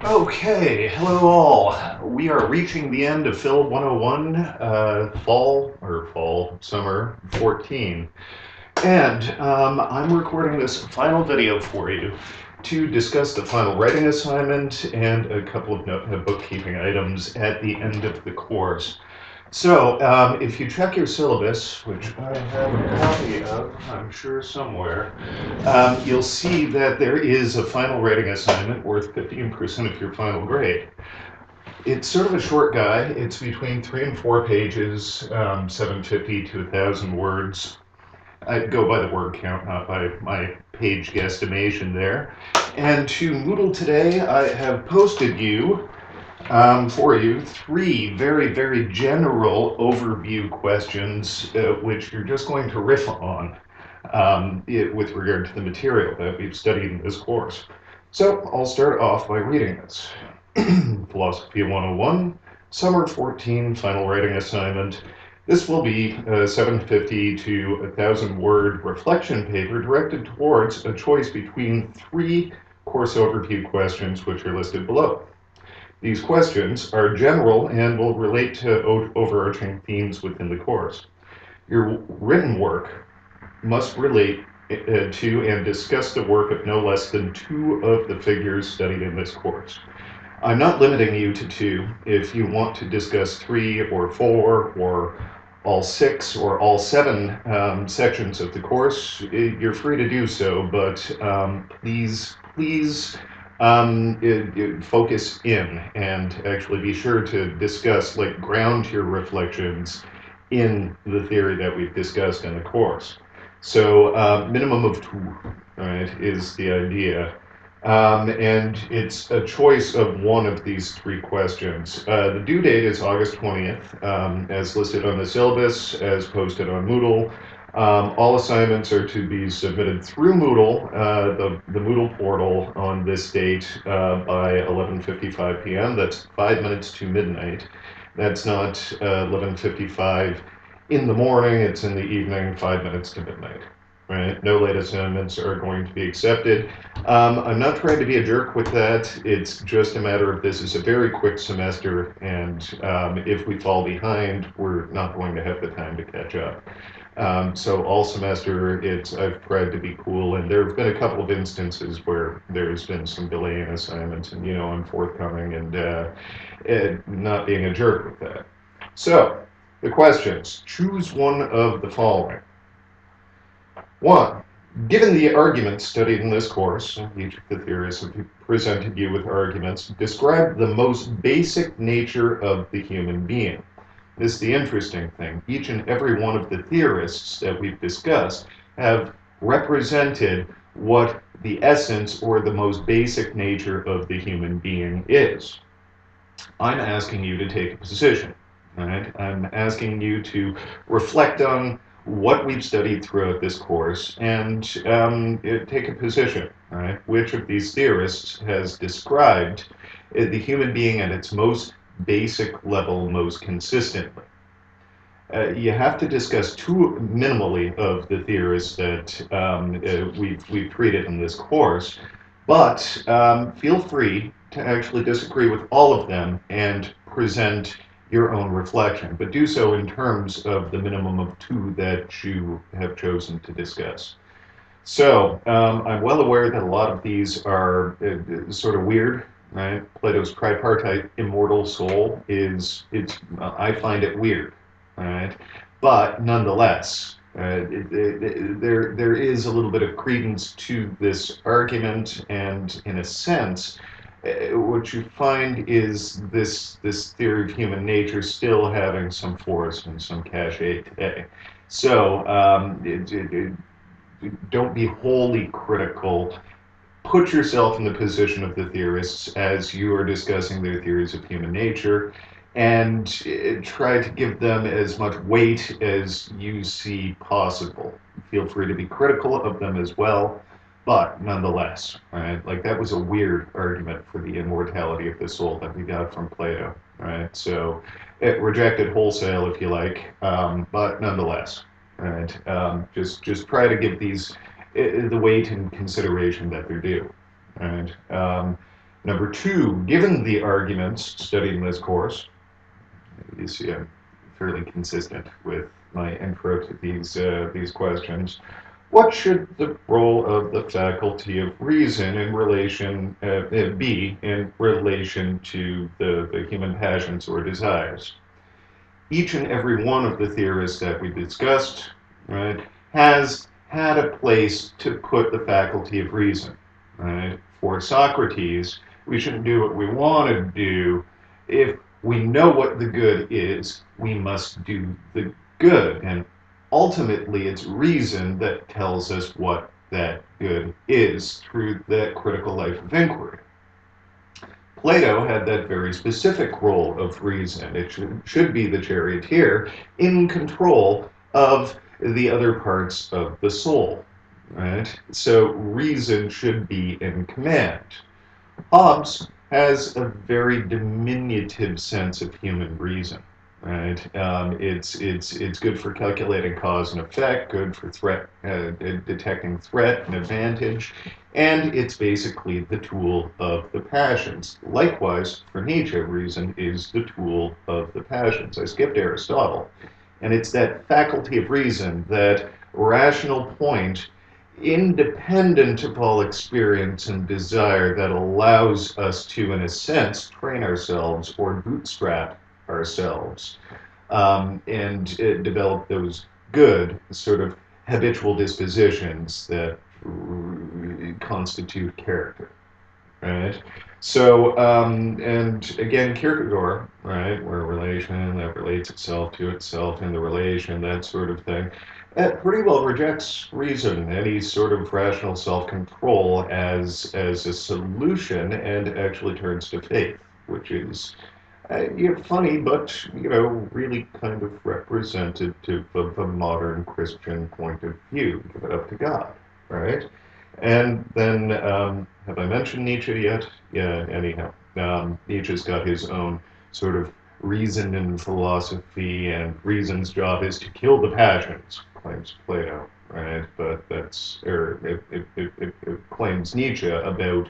Okay, hello all. We are reaching the end of Phl101 summer 14. And I'm recording this final video for you to discuss the final writing assignment and a couple of bookkeeping items at the end of the course. So, if you check your syllabus, which I have a copy of, I'm sure somewhere, you'll see that there is a final rating assignment worth 15% of your final grade. It's sort of a short guy. It's between 3 and 4 pages, 750 to 1,000 words. I go by the word count, not by my page guesstimation there. And to Moodle today, I have posted for you three very general overview questions, which you're just going to riff on with regard to the material that we've studied in this course. So I'll start off by reading this. Philosophy 101, Summer 14, Final Writing Assignment. This will be a 750 to 1,000 word reflection paper directed towards a choice between three course overview questions which are listed below. These questions are general and will relate to overarching themes within the course. Your written work must relate to and discuss the work of no less than two of the figures studied in this course. I'm not limiting you to two. If you want to discuss 3 or 4 or all 6 or all 7 sections of the course, you're free to do so, but please focus in and actually be sure to discuss, ground your reflections in the theory that we've discussed in the course. So minimum of 2, right, is the idea. And it's a choice of one of these three questions. The due date is August 20th, as listed on the syllabus, as posted on Moodle. All assignments are to be submitted through Moodle, the Moodle portal, on this date by 11:55 p.m. That's 5 minutes to midnight. That's not 11:55 in the morning, it's in the evening, 5 minutes to midnight. Right? No late assignments are going to be accepted. I'm not trying to be a jerk with that. It's just a matter of this is a very quick semester, and if we fall behind, we're not going to have the time to catch up. So all semester, I've tried to be cool, and there have been a couple of instances where there's been some delay in assignments, and I'm forthcoming and not being a jerk with that. So the questions: choose one of the following. 1. Given the arguments studied in this course, each of the theorists have presented you with arguments, describe the most basic nature of the human being. This is the interesting thing. Each and every one of the theorists that we've discussed have represented what the essence or the most basic nature of the human being is. I'm asking you to take a position. Right? I'm asking you to reflect on what we've studied throughout this course and take a position. Right? Which of these theorists has described the human being at its most basic level most consistently? You have to discuss two minimally of the theorists that we've treated in this course, but feel free to actually disagree with all of them and present your own reflection, but do so in terms of the minimum of 2 that you have chosen to discuss. So I'm well aware that a lot of these are sort of weird, right? Plato's tripartite immortal soul I find it weird, right? But nonetheless, there is a little bit of credence to this argument, and in a sense, what you find is this theory of human nature still having some force and some cachet today. So don't be wholly critical. Put yourself in the position of the theorists as you are discussing their theories of human nature, and try to give them as much weight as you see possible. Feel free to be critical of them as well, but nonetheless, right? Like, that was a weird argument for the immortality of the soul that we got from Plato, right? So it rejected wholesale, if you like, but nonetheless, right? Just try to give these the weight and consideration that they're due. Right? Number two, given the arguments studied in this course, you see I'm fairly consistent with my intro to these questions. What should the role of the faculty of reason in relation be in relation to the human passions or desires? Each and every one of the theorists that we discussed, right, has had a place to put the faculty of reason. Right? For Socrates, we shouldn't do what we want to do. If we know what the good is, we must do the good. And ultimately, it's reason that tells us what that good is through that critical life of inquiry. Plato had that very specific role of reason. It should be the charioteer in control of the other parts of the soul, right? So reason should be in command. Hobbes has a very diminutive sense of human reason, right? It's good for calculating cause and effect, good for detecting threat and advantage, and it's basically the tool of the passions. Likewise, for Nietzsche, reason is the tool of the passions. I skipped Aristotle, and it's that faculty of reason, that rational point independent of all experience and desire that allows us to, in a sense, train ourselves or bootstrap ourselves and develop those good sort of habitual dispositions that constitute character. Right. So, and again, Kierkegaard, right, where relation that relates itself to itself in the relation, that sort of thing, that pretty well rejects reason, any sort of rational self-control as a solution, and actually turns to faith, which is funny, but really kind of representative of the modern Christian point of view. Give it up to God, right? And then, have I mentioned Nietzsche yet? Yeah, anyhow. Nietzsche's got his own sort of reason and philosophy, and reason's job is to kill the passions, claims Plato, right? But it claims Nietzsche about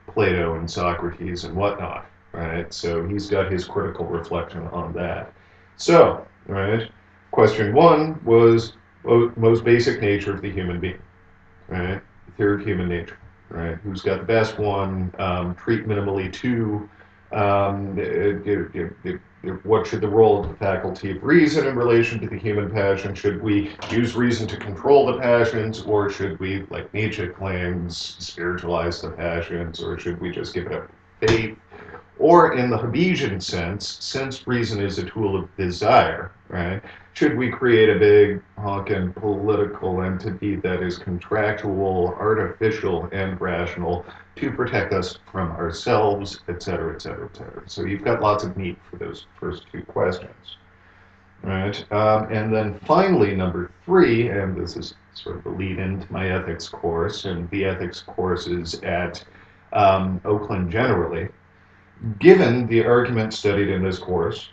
Plato and Socrates and whatnot, right? So he's got his critical reflection on that. So, right, question one was most basic nature of the human being, right? Third, human nature, right? Who's got the best one? Treat minimally two. What should the role of the faculty of reason in relation to the human passion? Should we use reason to control the passions, or should we, like Nietzsche claims, spiritualize the passions, or should we just give it up to faith? Or in the Hobbesian sense, since reason is a tool of desire, right? Should we create a big honking political entity that is contractual, artificial, and rational to protect us from ourselves, et cetera, et cetera, et cetera? So you've got lots of meat for those first two questions, right? And then finally, number three, and this is sort of a lead into my ethics course, and the ethics courses at Oakland generally. Given the argument studied in this course,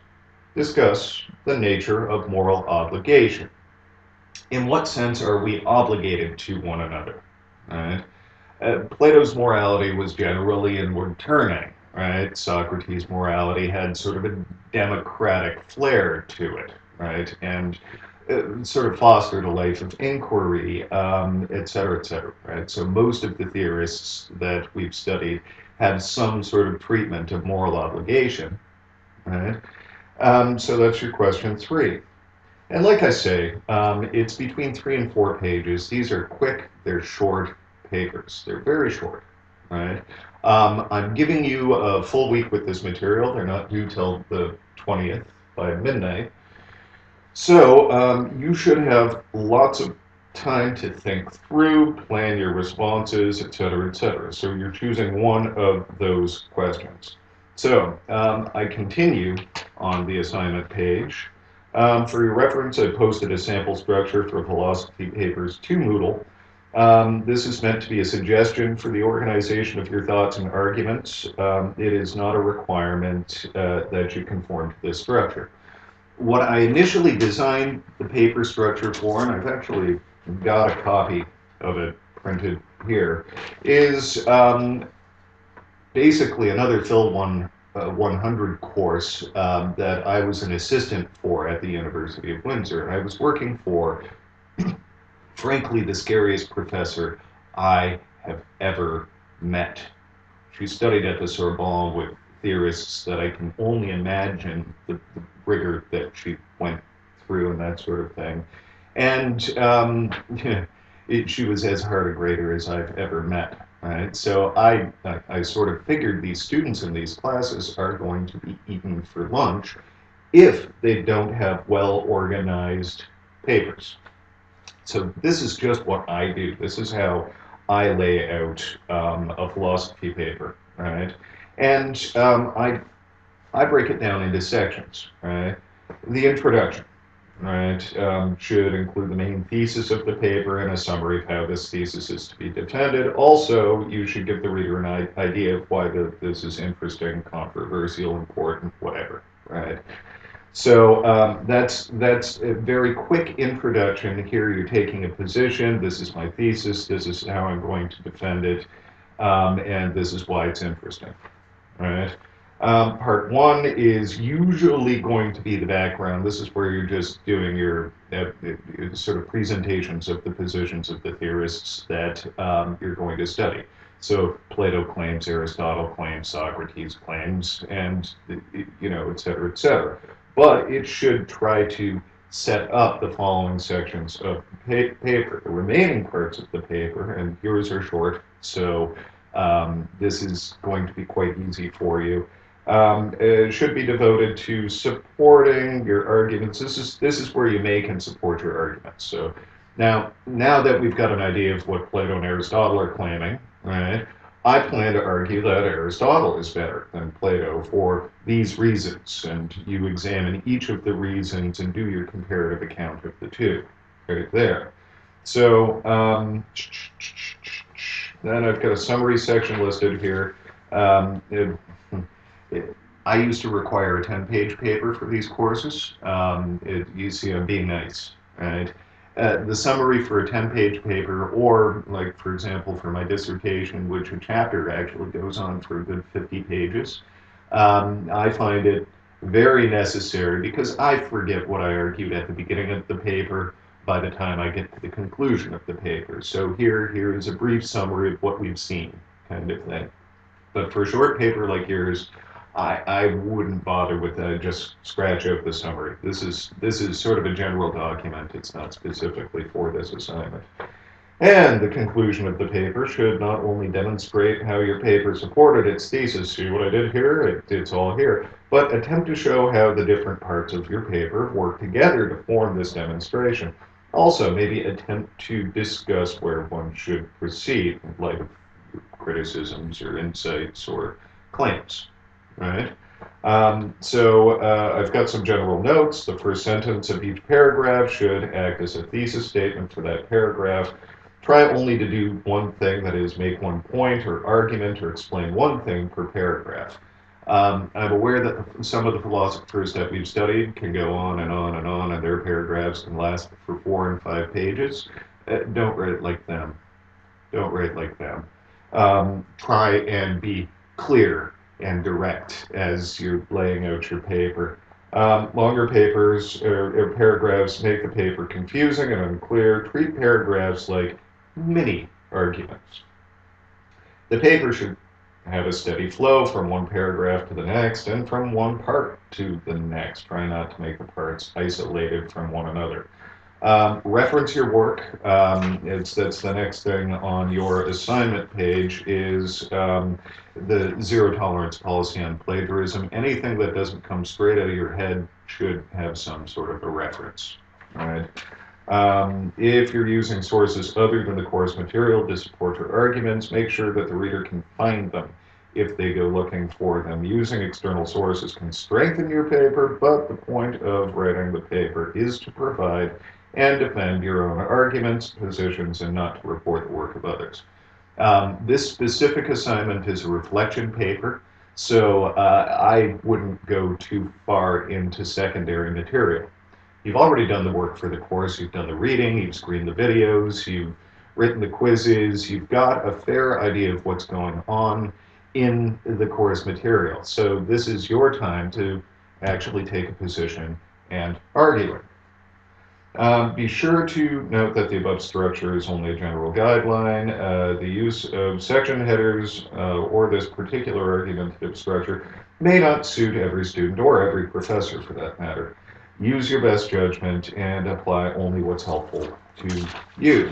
discuss the nature of moral obligation. In what sense are we obligated to one another? Right? Plato's morality was generally inward turning. Right? Socrates' morality had sort of a democratic flair to it, right? And sort of fostered a life of inquiry, et cetera, right? So most of the theorists that we've studied have some sort of treatment of moral obligation, right? So that's your question three. And like I say, it's between 3 and 4 pages. These are quick, they're short papers. They're very short, right? I'm giving you a full week with this material. They're not due till the 20th by midnight. So you should have lots of time to think through, plan your responses, et cetera, so you're choosing one of those questions. So I continue on the assignment page. For your reference, I posted a sample structure for philosophy papers to Moodle. This is meant to be a suggestion for the organization of your thoughts and arguments. It is not a requirement that you conform to this structure. What I initially designed the paper structure for, and I've actually got a copy of it printed here, is basically another Phl101 100 course that I was an assistant for at the University of Windsor. And I was working for, frankly, the scariest professor I have ever met. She studied at the Sorbonne with theorists that I can only imagine the rigor that she went through and that sort of thing. And she was as hard a grader as I've ever met. Right? So I sort of figured these students in these classes are going to be eaten for lunch if they don't have well-organized papers. So this is just what I do. This is how I lay out a philosophy paper, right? And I break it down into sections, right? The introduction, right, should include the main thesis of the paper and a summary of how this thesis is to be defended. Also, you should give the reader an idea of why this is interesting, controversial, important, whatever, right? So that's a very quick introduction. Here you're taking a position. This is my thesis. This is how I'm going to defend it. And this is why it's interesting. All right. Part one is usually going to be the background. This is where you're just doing your sort of presentations of the positions of the theorists that you're going to study. So Plato claims, Aristotle claims, Socrates claims, and et cetera, et cetera. But it should try to set up the following sections of the paper. The remaining parts of the paper, and yours are short, so this is going to be quite easy for you. It should be devoted to supporting your arguments. This is where you make and support your arguments. So now that we've got an idea of what Plato and Aristotle are claiming, right? I plan to argue that Aristotle is better than Plato for these reasons, and you examine each of the reasons and do your comparative account of the two, right there. So then I've got a summary section listed here. I used to require a 10-page paper for these courses. You see, I'm being nice, right? The summary for a 10-page paper, or like, for example, for my dissertation, which a chapter actually goes on for a good 50 pages, I find it very necessary because I forget what I argued at the beginning of the paper by the time I get to the conclusion of the paper. So here is a brief summary of what we've seen, kind of thing. But for a short paper like yours, I wouldn't bother with that. Just scratch out the summary. This is sort of a general document. It's not specifically for this assignment. And the conclusion of the paper should not only demonstrate how your paper supported its thesis, see what I did here? It's all here, but attempt to show how the different parts of your paper work together to form this demonstration. Also, maybe attempt to discuss where one should proceed in light of criticisms or insights or claims. Right? I've got some general notes. The first sentence of each paragraph should act as a thesis statement for that paragraph. Try only to do one thing, that is, make one point or argument or explain one thing per paragraph. I'm aware that some of the philosophers that we've studied can go on and on and on, and their paragraphs can last for 4 and 5 pages. Don't write like them. Don't write like them. Try and be clear and direct as you're laying out your paper. Longer papers or paragraphs make the paper confusing and unclear. Treat paragraphs like mini arguments. The paper should have a steady flow from one paragraph to the next and from one part to the next. Try not to make the parts isolated from one another. Reference your work. That's the next thing on your assignment page is the zero tolerance policy on plagiarism. Anything that doesn't come straight out of your head should have some sort of a reference. All right. If you're using sources other than the course material to support your arguments, make sure that the reader can find them if they go looking for them. Using external sources can strengthen your paper, but the point of writing the paper is to provide and defend your own arguments, positions, and not to report the work of others. This specific assignment is a reflection paper, so I wouldn't go too far into secondary material. You've already done the work for the course. You've done the reading, you've screened the videos, you've written the quizzes, you've got a fair idea of what's going on in the course material. So this is your time to actually take a position and argue it. Be sure to note that the above structure is only a general guideline. The use of section headers or this particular argumentative structure may not suit every student or every professor for that matter. Use your best judgment and apply only what's helpful to you.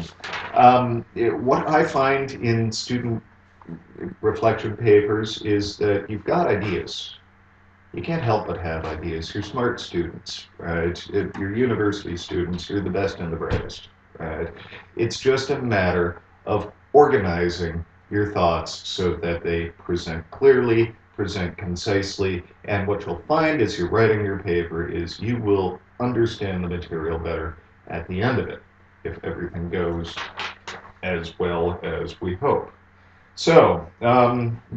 What I find in student reflection papers is that you've got ideas. You can't help but have ideas. You're smart students, right? If you're university students, you're the best and the brightest, right? It's just a matter of organizing your thoughts so that they present clearly, present concisely, and what you'll find as you're writing your paper is you will understand the material better at the end of it, if everything goes as well as we hope. So,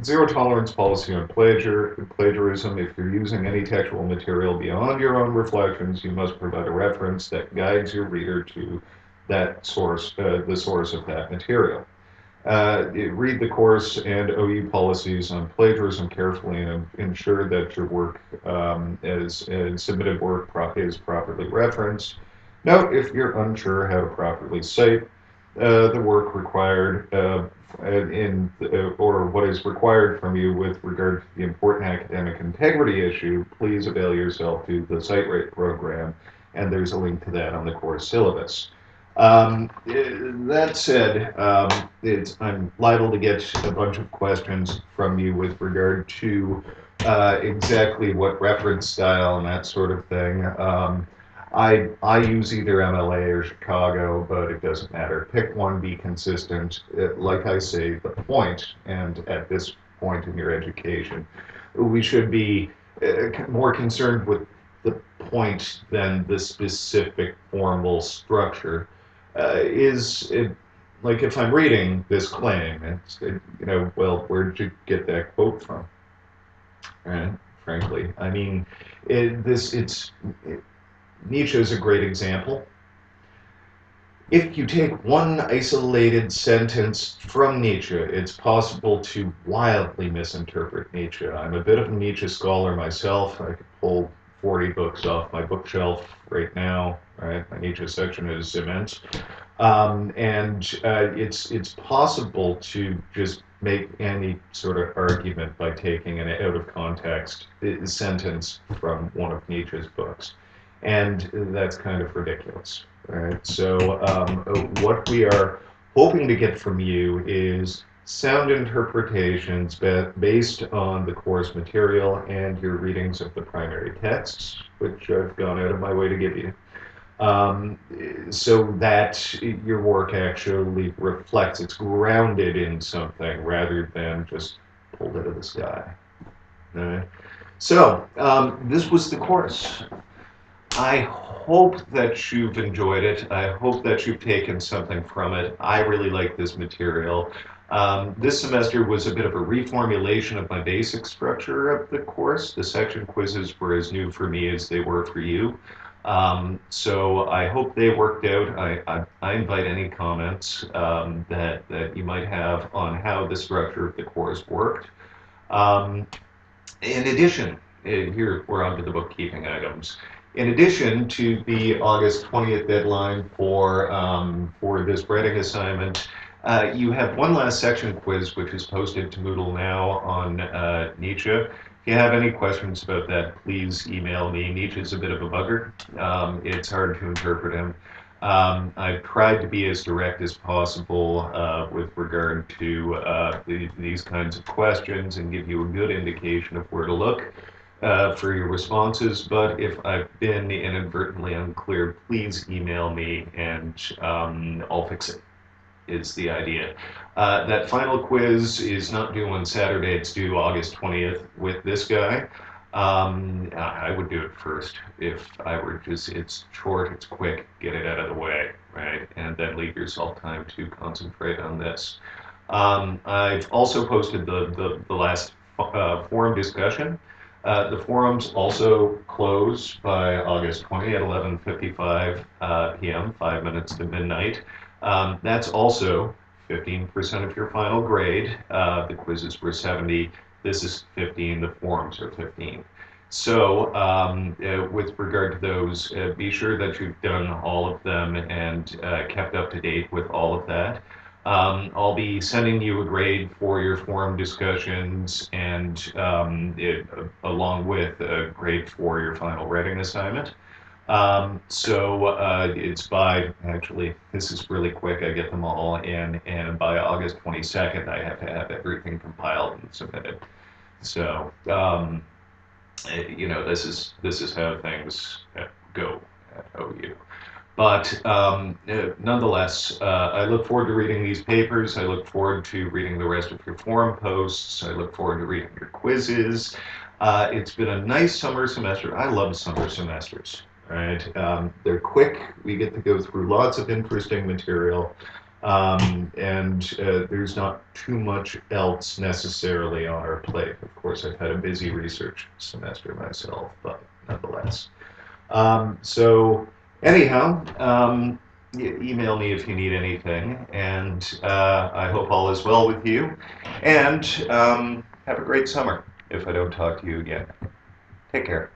zero tolerance policy on plagiarism. If you're using any textual material beyond your own reflections, you must provide a reference that guides your reader to that source, the source of that material. Read the course and OU policies on plagiarism carefully and ensure that your work submitted work is properly referenced. Note if you're unsure how to properly cite the work required or what is required from you with regard to the important academic integrity issue, please avail yourself to the Cite Rate program, and there's a link to that on the course syllabus. That said, I'm liable to get a bunch of questions from you with regard to exactly what reference style and that sort of thing. I use either MLA or Chicago, but it doesn't matter. Pick one, be consistent. Like I say, the point, and at this point in your education, we should be more concerned with the point than the specific formal structure. Like if I'm reading this claim, well, where did you get that quote from? Frankly, I mean, Nietzsche is a great example. If you take one isolated sentence from Nietzsche, it's possible to wildly misinterpret Nietzsche. I'm a bit of a Nietzsche scholar myself. I could pull 40 books off my bookshelf right now. Right, my Nietzsche section is immense, it's possible to just make any sort of argument by taking an out of context sentence from one of Nietzsche's books. And that's kind of ridiculous. Right? So what we are hoping to get from you is sound interpretations based on the course material and your readings of the primary texts, which I've gone out of my way to give you, so that your work actually reflects, it's grounded in something rather than just pulled out of the sky. Right? So this was the course. I hope that you've enjoyed it. I hope that you've taken something from it. I really like this material. This semester was a bit of a reformulation of my basic structure of the course. The section quizzes were as new for me as they were for you. So I hope they worked out. I invite any comments that you might have on how the structure of the course worked. In addition, here we're on to the bookkeeping items. In addition to the August 20th deadline for this writing assignment, you have one last section quiz which is posted to Moodle now on Nietzsche. If you have any questions about that, please email me. Nietzsche's a bit of a bugger. It's hard to interpret him. I've tried to be as direct as possible with regard to these kinds of questions and give you a good indication of where to look for your responses, but if I've been inadvertently unclear, please email me and I'll fix it, is the idea. That final quiz is not due on Saturday, it's due August 20th with this guy. I would do it first if I were just, it's short, it's quick, get it out of the way, right? And then leave yourself time to concentrate on this. I've also posted the last forum discussion. The forums also close by August 20 at 11:55 p.m., 5 minutes to midnight. That's also 15% of your final grade. The quizzes were 70. This is 15. The forms are 15. So, with regard to those, be sure that you've done all of them and kept up to date with all of that. I'll be sending you a grade for your forum discussions and along with a grade for your final writing assignment. It's by, actually, this is really quick. I get them all in, and by August 22nd, I have to have everything compiled and submitted. So, this is how things go at OU. But nonetheless, I look forward to reading these papers. I look forward to reading the rest of your forum posts. I look forward to reading your quizzes. It's been a nice summer semester. I love summer semesters, right? They're quick. We get to go through lots of interesting material. And there's not too much else necessarily on our plate. Of course, I've had a busy research semester myself, but nonetheless. So anyhow, email me if you need anything, and I hope all is well with you. And have a great summer if I don't talk to you again. Take care.